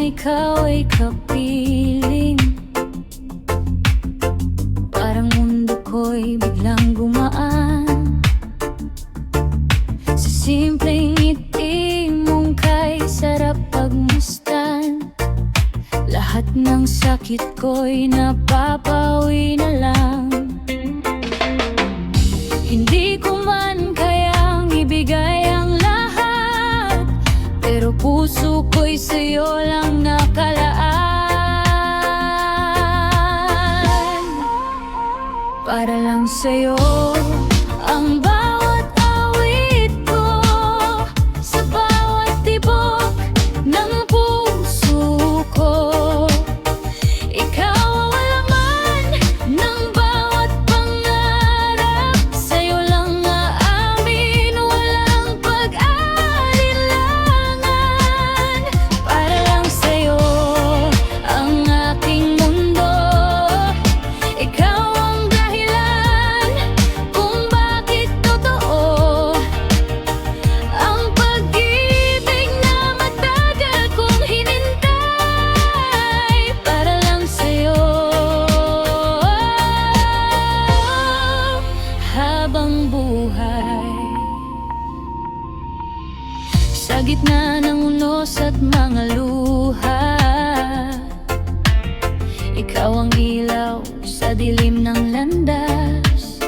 ikaw ay kapiling. Parang mundo ko'y biglang gumaan sa simpleng ngiti mong kay sarap pagmasdan. Lahat ng sakit ko'y napapawi na lang. Hindi ko man kayang ibigay ang lahat, pero puso ko'y sa'yo lang nakalaan. Para lang sa'yo ang bawat awit ko, sa bawat tibok ng puso ko. Ikaw ang laman ng bawat pangarap, sa'yo lang aamin, walang pag-alinlangan. Para lang sa'yo ang aking mundo, ikaw ang dahilan kung bakit totoo ang pag-ibig na matagal kong hinintay. Para lang sa'yo habang buhay. Sa gitna ng unos at mga luha, ikaw ang ilaw sa dilim ng landas.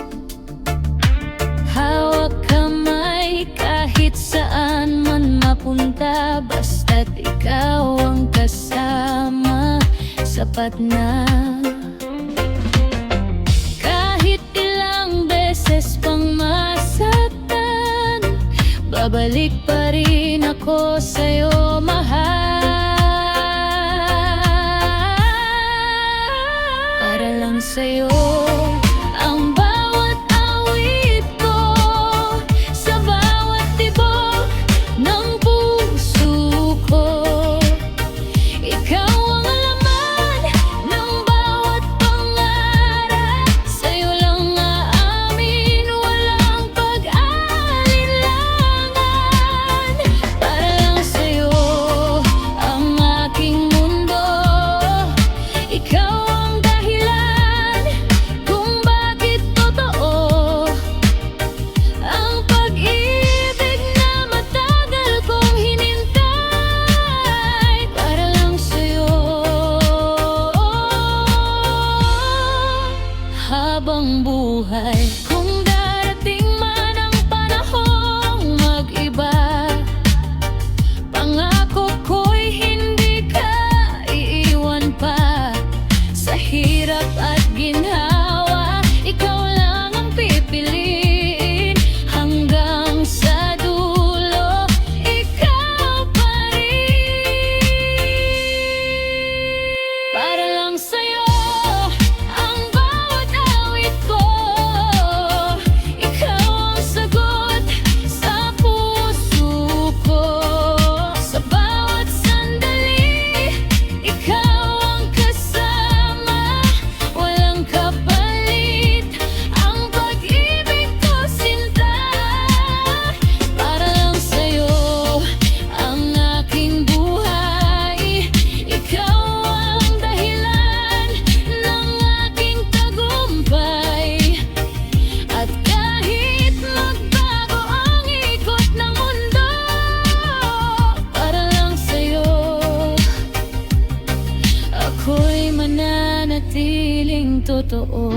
Hawak kamay kahit saan man mapunta, basta't ikaw ang kasama, sapat na. Kahit ilang beses pang masaktan, babalik pa rin ako sa'yo, mahal. Para lang sa'yo ang bawat awit ko, sa bawat tibok ng puso ko. Ikaw ang laman ng bawat pangarap, sa'yo lang aamin, walang pag-alinlangan. Para lang sa'yo ang aking mundo, ikaw ang dahilan kung bakit totoo ang pag-ibig na matagal kong hinintay. Para lang sa'yo habang buhay. Kung darating man ang panahong mag-iba, pangako ko'y hindi ka iiwan pa. Sa hirap at ginhawa, ikaw lang ang pipiliin. Hanggang sa dulo, ikaw pa rin. Para lang sa'yo ang bawat awit ko, ikaw ang sagot sa puso ko. Sa bawat sandali, ikaw ang kasama, walang kapalit ang pag-ibig ko, sinta. Para lang sa'yo ang aking buhay, ikaw ang dahilan ng aking tagumpay. At kahit magbago ang ikot ng mundo, para lang sa'yo ako'y mananatiling totoo.